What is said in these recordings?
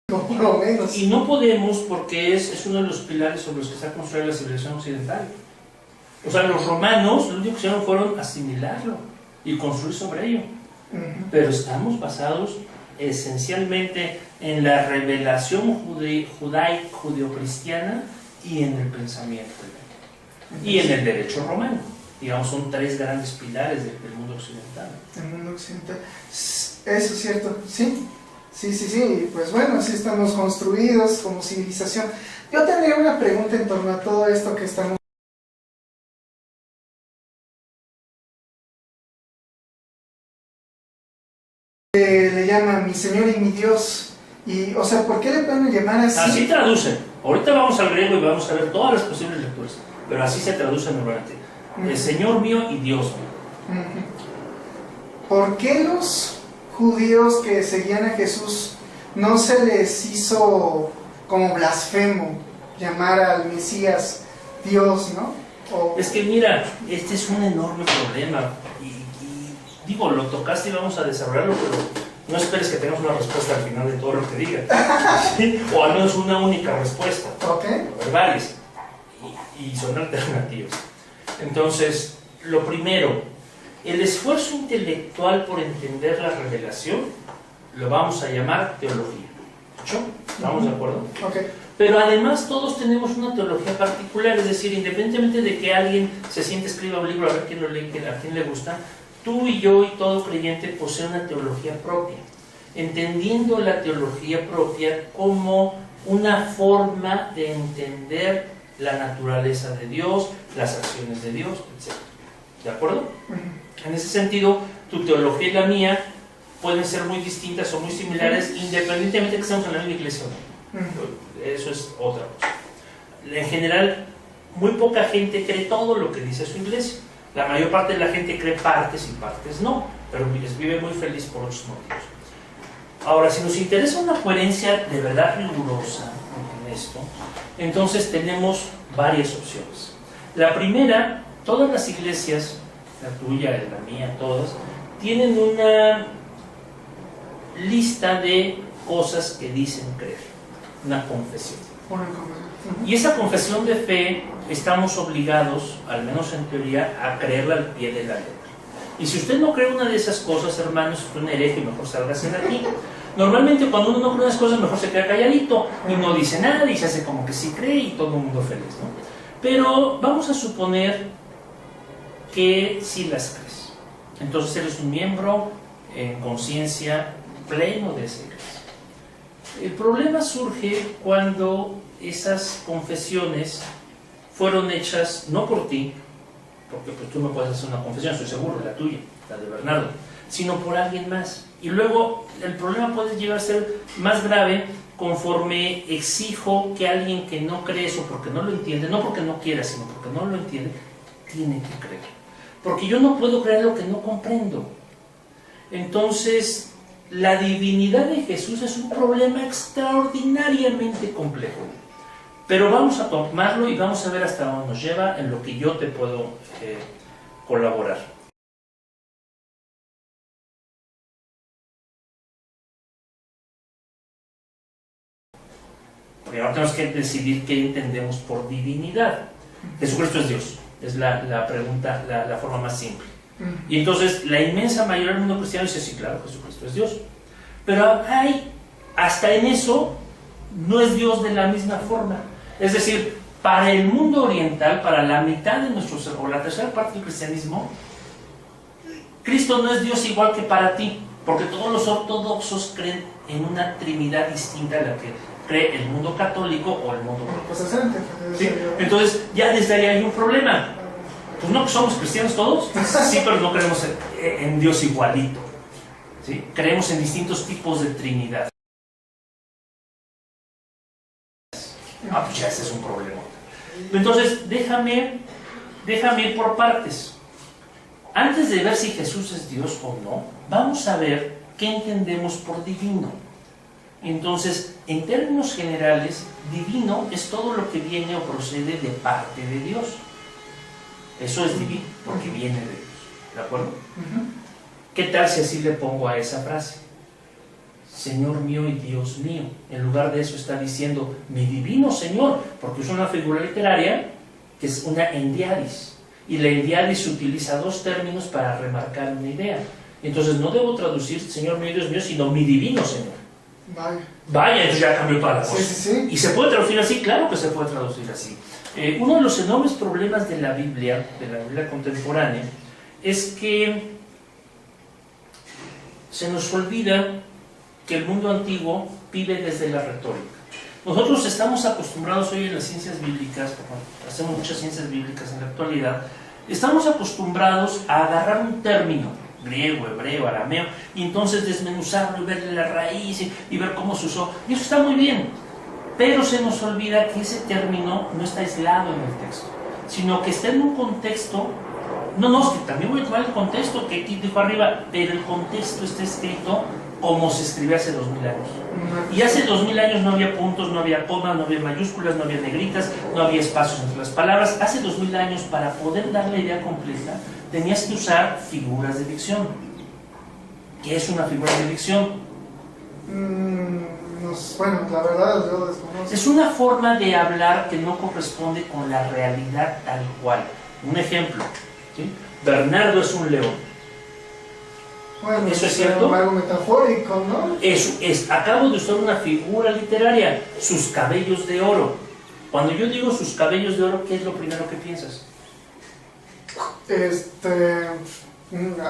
por lo menos. Y no podemos porque es uno de los pilares sobre los que está construida la civilización occidental. O sea, los romanos lo único que hicieron fueron asimilarlo y construir sobre ello. Pero estamos basados esencialmente en la revelación judeo-cristiana y en el pensamiento y en el derecho romano. Digamos, son tres grandes pilares del mundo occidental. El mundo occidental. Eso es cierto, sí. Sí. Pues bueno, así estamos construidos como civilización. Yo tendría una pregunta en torno a todo esto que estamos. Le llama mi Señor y mi Dios. Y, o sea, ¿por qué le pueden llamar así? Así traducen. Ahorita vamos al griego y vamos a ver todas las posibles lecturas. Pero así se traduce normalmente. El Señor mío y Dios mío. ¿Por qué los judíos que seguían a Jesús no se les hizo como blasfemo llamar al Mesías Dios, ¿no? Es que mira, este es un enorme problema y digo, lo tocaste y vamos a desarrollarlo, pero no esperes que tengamos una respuesta al final de todo lo que diga. ¿Sí? O al menos una única respuesta. Okay. Hay varias y son alternativas. Entonces, lo primero, el esfuerzo intelectual por entender la revelación lo vamos a llamar teología. ¿Hecho? ¿Estamos de acuerdo? Okay. Pero además todos tenemos una teología particular, es decir, independientemente de que alguien se siente, escriba un libro, a ver quién lo lee, a quién le gusta, tú y yo y todo creyente posee una teología propia, entendiendo la teología propia como una forma de entender la naturaleza de Dios, las acciones de Dios, etc. ¿De acuerdo? En ese sentido, tu teología y la mía pueden ser muy distintas o muy similares, independientemente de que estemos en la misma iglesia o no. Eso es otra cosa. En general, muy poca gente cree todo lo que dice su iglesia. La mayor parte de la gente cree partes y partes no, pero vive muy feliz por otros motivos. Ahora, si nos interesa una coherencia de verdad rigurosa en esto, entonces tenemos varias opciones. La primera, todas las iglesias, la tuya, la mía, todas, tienen una lista de cosas que dicen creer, una confesión. Y esa confesión de fe estamos obligados, al menos en teoría, a creerla al pie de la letra. Y si usted no cree una de esas cosas, hermanos, es un hereje y mejor sálgase de aquí. Normalmente cuando uno no cree unas cosas, mejor se queda calladito y no dice nada y se hace como que sí cree y todo el mundo feliz, ¿no? Pero vamos a suponer que sí las crees. Entonces eres un miembro en conciencia pleno de esa iglesia. El problema surge cuando esas confesiones fueron hechas no por ti, porque pues tú no puedes hacer una confesión, estoy seguro, la tuya, la de Bernardo, sino por alguien más. Y luego el problema puede llegar a ser más grave conforme exijo que alguien que no cree eso porque no lo entiende, no porque no quiera, sino porque no lo entiende, tiene que creer. Porque yo no puedo creer lo que no comprendo. Entonces, la divinidad de Jesús es un problema extraordinariamente complejo. Pero vamos a tomarlo y vamos a ver hasta dónde nos lleva en lo que yo te puedo colaborar. Primero tenemos que decidir qué entendemos por divinidad. Jesucristo es Dios, es la pregunta, la forma más simple. Y entonces la inmensa mayoría del mundo cristiano dice, sí, claro, Jesucristo es Dios. Pero hasta en eso no es Dios de la misma forma. Es decir, para el mundo oriental, para la mitad de nuestros, o la tercera parte del cristianismo, Cristo no es Dios igual que para ti, porque todos los ortodoxos creen en una trinidad distinta a la que cree el mundo católico o el mundo protestante. ¿Sí? Entonces, ya desde ahí hay un problema. Pues no, somos cristianos todos, sí, pero no creemos en Dios igualito. ¿Sí? Creemos en distintos tipos de trinidad. Pues ya ese es un problema. Entonces, déjame ir por partes. Antes de ver si Jesús es Dios o no, vamos a ver qué entendemos por divino. Entonces, en términos generales, divino es todo lo que viene o procede de parte de Dios. Eso es divino, porque viene de Dios. ¿De acuerdo? ¿Qué tal si así le pongo a esa frase? Señor mío y Dios mío. En lugar de eso está diciendo mi divino Señor, porque es una figura literaria que es una endiadis. Y la endiadis utiliza dos términos para remarcar una idea. Entonces no debo traducir Señor mío y Dios mío, sino mi divino Señor. Vaya, entonces ya cambió toda la cosa. Sí. ¿Y se puede traducir así? Claro que se puede traducir así. Uno de los enormes problemas de la Biblia contemporánea, es que se nos olvida que el mundo antiguo vive desde la retórica. Nosotros estamos acostumbrados hoy en las ciencias bíblicas, hacemos muchas ciencias bíblicas en la actualidad, estamos acostumbrados a agarrar un término, griego, hebreo, arameo, y entonces desmenuzarlo y verle la raíz y ver cómo se usó. Y eso está muy bien, pero se nos olvida que ese término no está aislado en el texto, sino que está en un contexto. No, es que también voy a tomar el contexto que dijo arriba, pero el contexto está escrito como se escribió hace 2000 años. Y hace 2000 años no había puntos, no había comas, no había mayúsculas, no había negritas, no había espacios entre las palabras. Hace 2000 años, para poder dar la idea completa, tenías que usar figuras de dicción. ¿Qué es una figura de dicción? Bueno, la verdad yo desconozco. Es una forma de hablar que no corresponde con la realidad tal cual. Un ejemplo, ¿sí? Bernardo es un león. Bueno, ¿eso es cierto? Algo metafórico, ¿no? Acabo de usar una figura literaria, sus cabellos de oro. Cuando yo digo sus cabellos de oro, ¿qué es lo primero que piensas?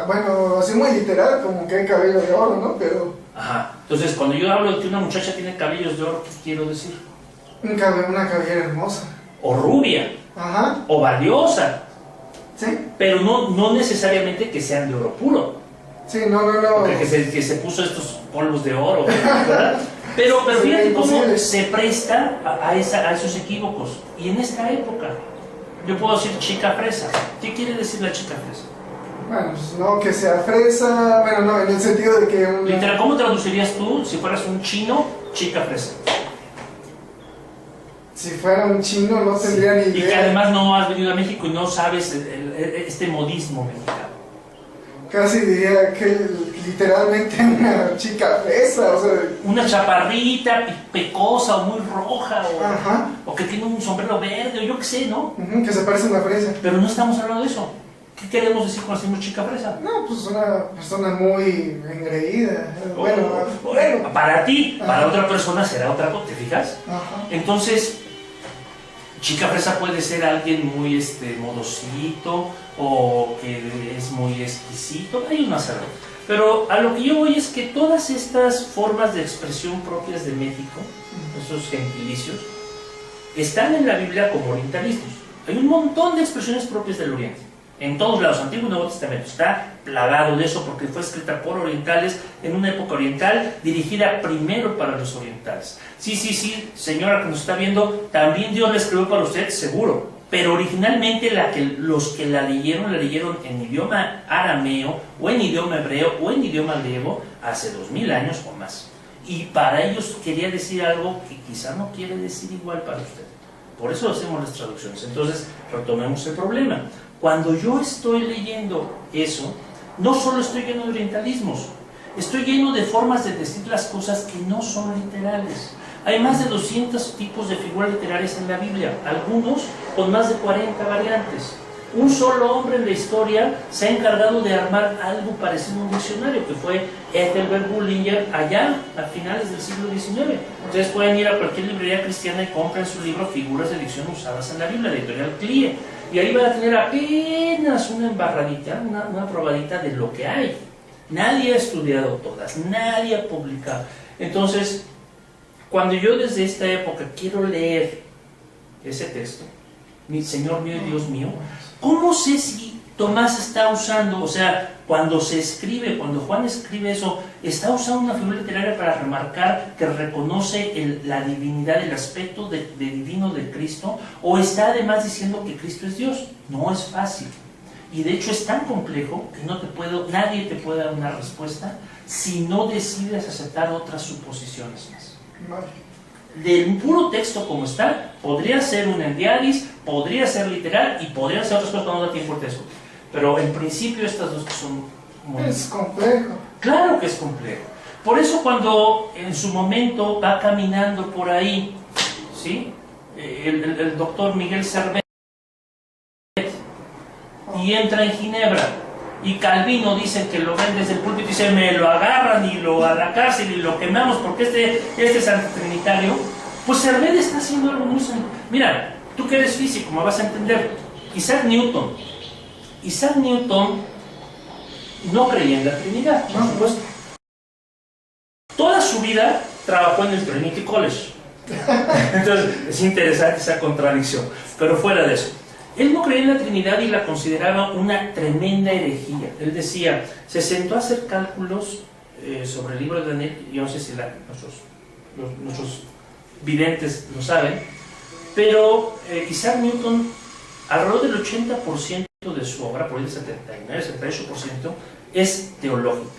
Bueno, así muy literal, como que hay cabello de oro, ¿no? Pero... Ajá. Entonces, cuando yo hablo de que una muchacha tiene cabellos de oro, ¿qué quiero decir? Una cabellera hermosa. O rubia. Ajá. O valiosa. Sí. Pero no necesariamente que sean de oro puro. Sí, no. Que se puso estos polvos de oro, ¿verdad? Pero fíjate cómo se presta a esos equívocos. Y en esta época, yo puedo decir chica fresa. ¿Qué quiere decir la chica fresa? Bueno, pues no que sea fresa, bueno, no, en el sentido de que... Literal, ¿cómo traducirías tú si fueras un chino, chica fresa? Si fuera un chino no tendría ni idea. Y que además no has venido a México y no sabes este modismo mexicano. Casi diría que literalmente una chica fresa, o sea... Una chaparrita, pecosa o muy roja, o que tiene un sombrero verde, o yo qué sé, ¿no? Que se parece a una fresa. Pero no estamos hablando de eso. ¿Qué queremos decir cuando decimos chica fresa? No, pues una persona muy engreída. Bueno. Para ti, para otra persona será otra cosa, ¿te fijas? Entonces, chica fresa puede ser alguien muy modosito o que es muy exquisito, hay una salud. Pero a lo que yo voy es que todas estas formas de expresión propias de México, esos gentilicios, están en la Biblia como orientalismos. Hay un montón de expresiones propias del Oriente. En todos lados, Antiguo y Nuevo Testamento, está plagado de eso porque fue escrita por orientales en una época oriental, dirigida primero para los orientales. Sí, señora que nos está viendo, también Dios la escribió para usted, seguro, pero originalmente los que la leyeron en idioma arameo, o en idioma hebreo, o en idioma griego, hace 2000 años o más. Y para ellos quería decir algo que quizá no quiere decir igual para usted. Por eso hacemos las traducciones. Entonces, retomemos el problema. Cuando yo estoy leyendo eso, no solo estoy lleno de orientalismos, estoy lleno de formas de decir las cosas que no son literales. Hay más de 200 tipos de figuras literarias en la Biblia, algunos con más de 40 variantes. Un solo hombre en la historia se ha encargado de armar algo parecido a un diccionario, que fue Ethelbert Bullinger, allá a finales del siglo XIX. Ustedes pueden ir a cualquier librería cristiana y compren su libro Figuras de Dicción usadas en la Biblia, de editorial CLIE. Y ahí van a tener apenas una embarradita, una probadita de lo que hay. Nadie ha estudiado todas, nadie ha publicado. Entonces, cuando yo desde esta época quiero leer ese texto, mi Señor mío y Dios mío, ¿cómo sé si Tomás está usando, o sea, cuando se escribe, cuando Juan escribe eso, está usando una figura literaria para remarcar que reconoce la divinidad, el aspecto de divino de Cristo, o está además diciendo que Cristo es Dios? No es fácil. Y de hecho es tan complejo que nadie te puede dar una respuesta si no decides aceptar otras suposiciones más. Del puro texto como está, podría ser un endiadis, podría ser literal y podría ser otras cosas cuando no da tiempo de eso. Pero en principio estas dos son muy... Es complejo. Claro que es complejo. Por eso cuando en su momento va caminando por ahí, ¿sí? El doctor Miguel Servet, y entra en Ginebra, y Calvino dicen que lo ven desde el púlpito y dicen, me lo agarran y lo a la cárcel y lo quemamos porque este es antitrinitario. Pues Servet está haciendo algo muy sencillo. Mira, tú que eres físico me vas a entender. Isaac Newton no creía en la Trinidad, por supuesto. Toda su vida trabajó en el Trinity College. Entonces es interesante esa contradicción, pero fuera de eso, él no creía en la Trinidad y la consideraba una tremenda herejía. Él decía, se sentó a hacer cálculos sobre el libro de Daniel. Yo no sé si nuestros videntes lo saben, pero Isaac Newton, alrededor del 80% de su obra, por ahí el 79, 78%, es teológica.